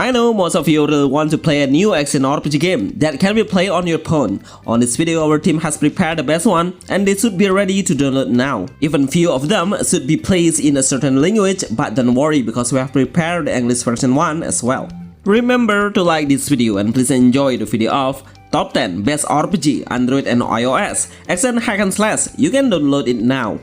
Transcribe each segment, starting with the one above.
I know most of you really want to play a new action RPG game that can be played on your phone. On this video, our team has prepared the best one and they should be ready to download now. Even few of them should be played in a certain language, but don't worry because we have prepared the English version one as well. Remember to like this video and please enjoy the video of Top 10 Best RPG Android and iOS Action Hack and Slash. You can download it now.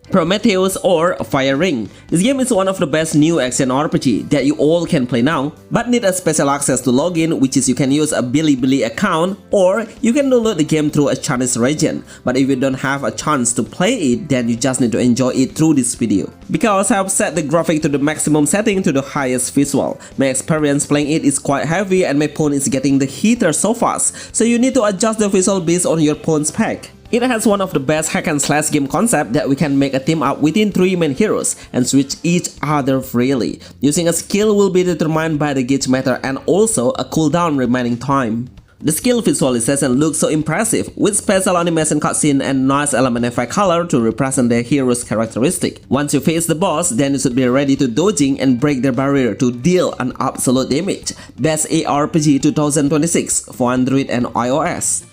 Promethios or Fire Ring. This game is one of the best new action RPG that you all can play now, but need a special access to login, which is you can use a Biligame account or you can download the game through a Chinese region. But if you don't have a chance to play it, then you just need to enjoy it through this video. Because I have set the graphic to the maximum setting to the highest visual. My experience playing it is quite heavy and my phone is getting the heater so fast, so you need to adjust the visual based on your phone's spec. It has one of the best hack and slash game concept that we can make a team up within 3 main heroes and switch each other freely. Using a skill will be determined by the gauge meter and also a cooldown remaining time. The skill visualization looks so impressive with special animation cutscene and nice element effect color to represent their hero's characteristic. Once you face the boss, then you should be ready to dodging and break their barrier to deal an absolute damage. Best ARPG 2026 for Android and iOS.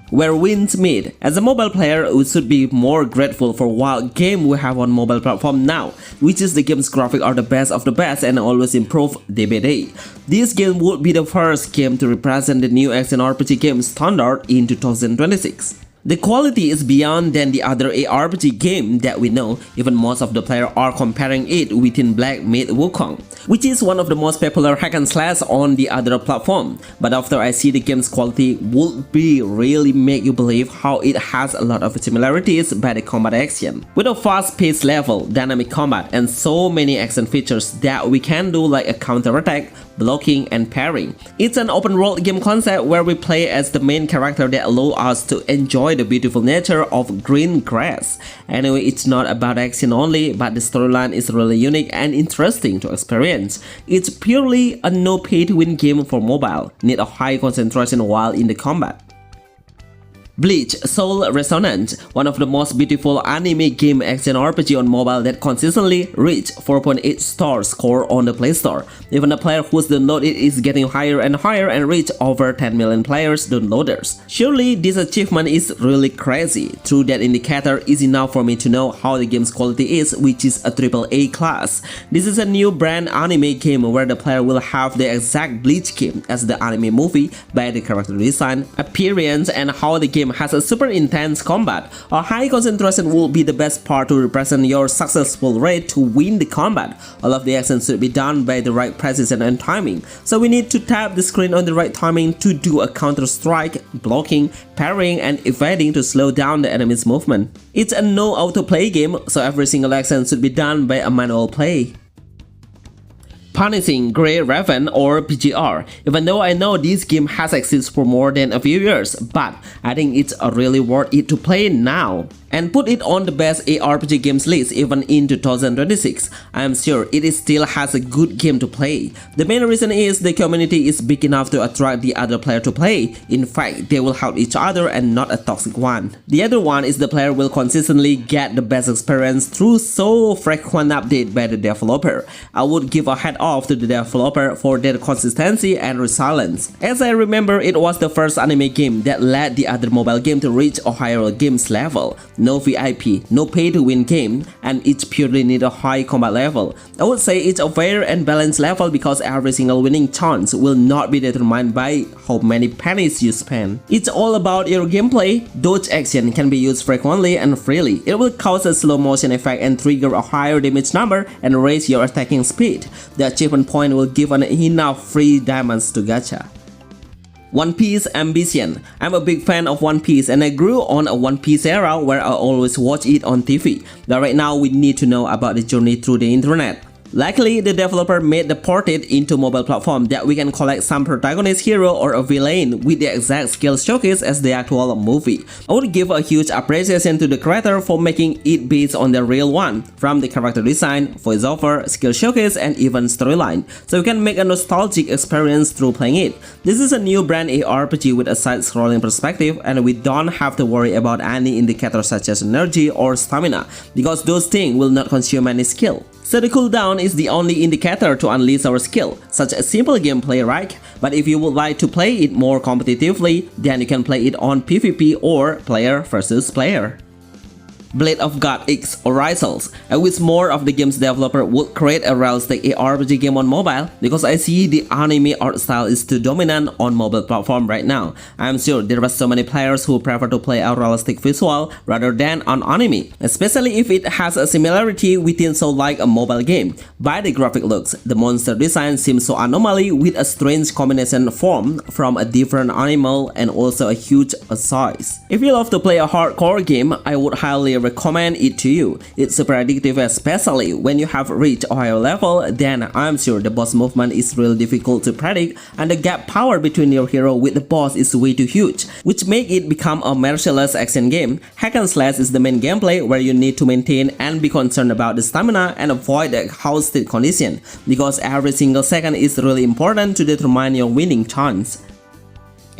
Where winds meet. As a mobile player, we should be more grateful for what game we have on mobile platform now, which is the game's graphics are the best of the best and always improve day by day. This game would be the first game to represent the new action RPG game standard in 2026. The quality is beyond than the other ARPG game that we know. Even most of the players are comparing it within Black Myth Wukong, which is one of the most popular hack and slash on the other platform. But after I see the game's quality would be really make you believe how it has a lot of similarities by the combat action. With a fast-paced level, dynamic combat, and so many action features that we can do like a counter-attack, blocking, and parrying. It's an open-world game concept where we play as the main character that allows us to enjoy the beautiful nature of green grass. Anyway, it's not about action only, but the storyline is really unique and interesting to experience. It's purely a no pay-to-win game for mobile. Need a high concentration while in the combat. Bleach Soul Resonance, one of the most beautiful anime game action RPG on mobile that consistently reach 4.8 star score on the Play Store. Even the player who's downloaded it is getting higher and higher and reach over 10 million players downloaders. Surely this achievement is really crazy. Through that indicator is enough for me to know how the game's quality is, which is a AAA class. This is a new brand anime game where the player will have the exact Bleach game as the anime movie by the character design, appearance, and how the game has a super intense combat. A high concentration will be the best part to represent your successful rate to win the combat. All of the actions should be done by the right precision and timing, so we need to tap the screen on the right timing to do a counter strike, blocking, parrying, and evading to slow down the enemy's movement. It's a no autoplay game, so every single action should be done by a manual play. Punishing Grey Raven or PGR. Even though I know this game has existed for more than a few years, but I think it's really worth it to play now and put it on the best ARPG games list even in 2026. I am sure it still has a good game to play. The main reason is the community is big enough to attract the other player to play. In fact, they will help each other and not a toxic one. The other one is the player will consistently get the best experience through so frequent update by the developer. I would give a hat off to the developer for their consistency and resilience. As I remember, it was the first anime game that led the other mobile game to reach a higher games level. No VIP, no pay-to-win game, and it's purely need a high combat level. I would say it's a fair and balanced level because every single winning chance will not be determined by how many pennies you spend. It's all about your gameplay. Dodge action can be used frequently and freely. It will cause a slow motion effect and trigger a higher damage number and raise your attacking speed. The achievement point will give enough free diamonds to gacha. One Piece Ambition. I'm a big fan of One Piece and I grew on a One Piece era where I always watch it on TV. But right now we need to know about the journey through the internet. Luckily, the developer made the ported into mobile platform that we can collect some protagonist hero or a villain with the exact skill showcase as the actual movie. I would give a huge appreciation to the creator for making it based on the real one, from the character design, voiceover, skill showcase, and even storyline, so you can make a nostalgic experience through playing it. This is a new brand ARPG with a side-scrolling perspective, and we don't have to worry about any indicators such as energy or stamina, because those things will not consume any skill. So the cooldown is the only indicator to unleash our skill, such a simple gameplay, right? But if you would like to play it more competitively, then you can play it on PvP or player versus player. Blade of God X Oracles. I wish more of the game's developer would create a realistic ARPG game on mobile, because I see the anime art style is too dominant on mobile platform right now. I am sure there are so many players who prefer to play a realistic visual rather than an anime, especially if it has a similarity within so like a mobile game. By the graphic looks, the monster design seems so anomaly with a strange combination formed from a different animal and also a huge size. If you love to play a hardcore game, I would highly recommend it to you. It's super addictive, especially when you have reached a higher level. Then I'm sure the boss movement is really difficult to predict, and the gap power between your hero with the boss is way too huge, which make it become a merciless action game. Hack and slash is the main gameplay where you need to maintain and be concerned about the stamina and avoid the hostage condition, because every single second is really important to determine your winning chance.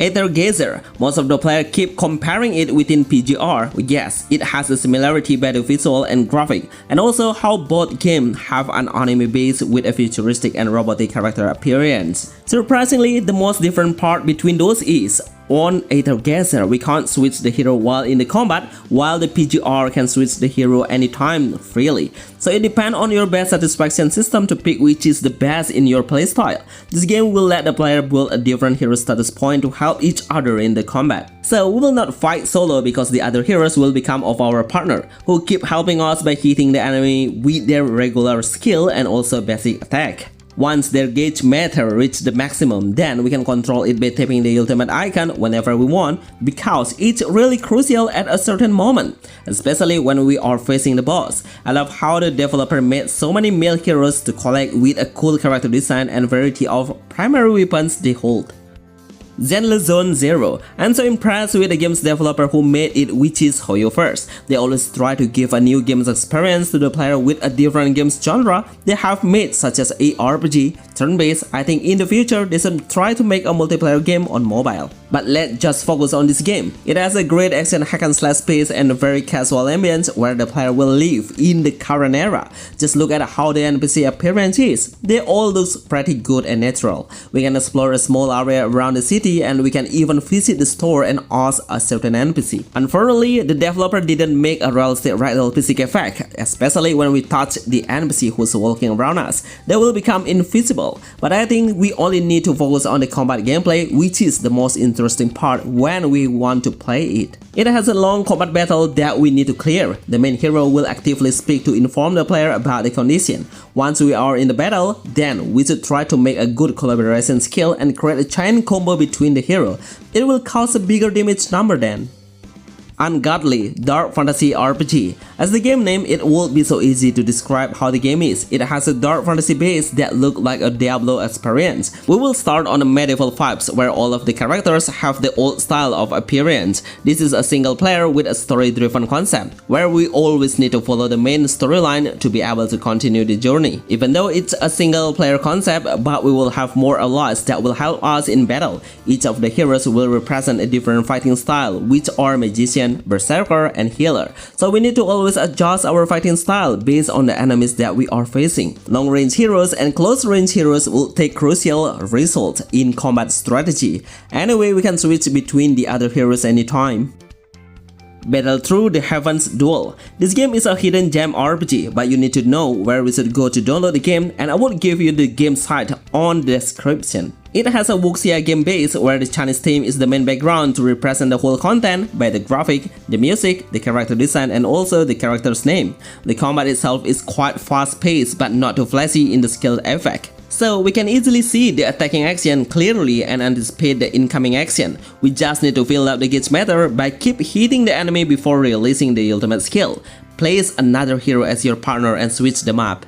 Aether Gazer. Most of the players keep comparing it within PGR. Yes, it has a similarity by the visual and graphic, and also how both games have an anime base with a futuristic and robotic character appearance. Surprisingly, the most different part between those is, on Aether Gazer, we can't switch the hero while in the combat, while the PGR can switch the hero anytime freely. So it depends on your best satisfaction system to pick which is the best in your playstyle. This game will let the player build a different hero status point to help each other in the combat. So we will not fight solo, because the other heroes will become of our partner, who keep helping us by hitting the enemy with their regular skill and also basic attack. Once their gauge meter reaches the maximum, then we can control it by tapping the ultimate icon whenever we want, because it's really crucial at a certain moment, especially when we are facing the boss. I love how the developer made so many male heroes to collect with a cool character design and variety of primary weapons they hold. Zenless Zone Zero. I'm so impressed with the game's developer who made it, which is Hoyo first. They always try to give a new game's experience to the player with a different game's genre they have made, such as ARPG, turn-based. I think in the future they should try to make a multiplayer game on mobile. But let's just focus on this game. It has a great action hack and slash pace and a very casual ambience where the player will live in the current era. Just look at how the NPC appearance is. They all look pretty good and natural. We can explore a small area around the city, and we can even visit the store and ask a certain NPC. Unfortunately, the developer didn't make a realistic radial physics effect, especially when we touch the NPC who's walking around us. They will become invisible. But I think we only need to focus on the combat gameplay, which is the most interesting part when we want to play it. It has a long combat battle that we need to clear. The main hero will actively speak to inform the player about the condition. Once we are in the battle, then we should try to make a good collaboration skill and create a chain combo between the hero. It will cause a bigger damage number then. UnGodly Dark Fantasy RPG. As the game name, it would be so easy to describe how the game is. It has a dark fantasy base that look like a Diablo experience. We will start on the medieval vibes where all of the characters have the old style of appearance. This is a single player with a story-driven concept, where we always need to follow the main storyline to be able to continue the journey. Even though it's a single player concept, but we will have more allies that will help us in battle. Each of the heroes will represent a different fighting style, which are magician, berserker, and healer. So we need to always adjust our fighting style based on the enemies that we are facing. Long range heroes and close range heroes will take crucial results in combat strategy. Anyway, we can switch between the other heroes anytime. Battle Through the Heavens Duel. This game is a hidden gem RPG, but you need to know where we should go to download the game, and I will give you the game site on the description. It has a wuxia game base where the Chinese theme is the main background to represent the whole content by the graphic, the music, the character design, and also the character's name. The combat itself is quite fast-paced but not too flashy in the skill effect. So we can easily see the attacking action clearly and anticipate the incoming action. We just need to fill up the gauge meter by keep hitting the enemy before releasing the ultimate skill. Place another hero as your partner and switch them up.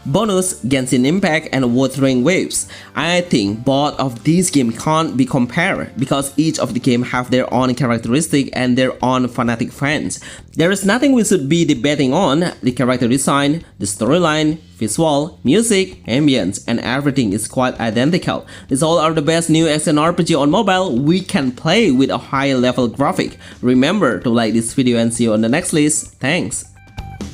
Bonus, Genshin Impact and Wuthering Waves. I think both of these games can't be compared because each of the games have their own characteristic and their own fanatic fans. There is nothing we should be debating on. The character design, the storyline, visual, music, ambience, and everything is quite identical. These all are the best new action RPG on mobile we can play with a high level graphic. Remember to like this video and see you on the next list. Thanks.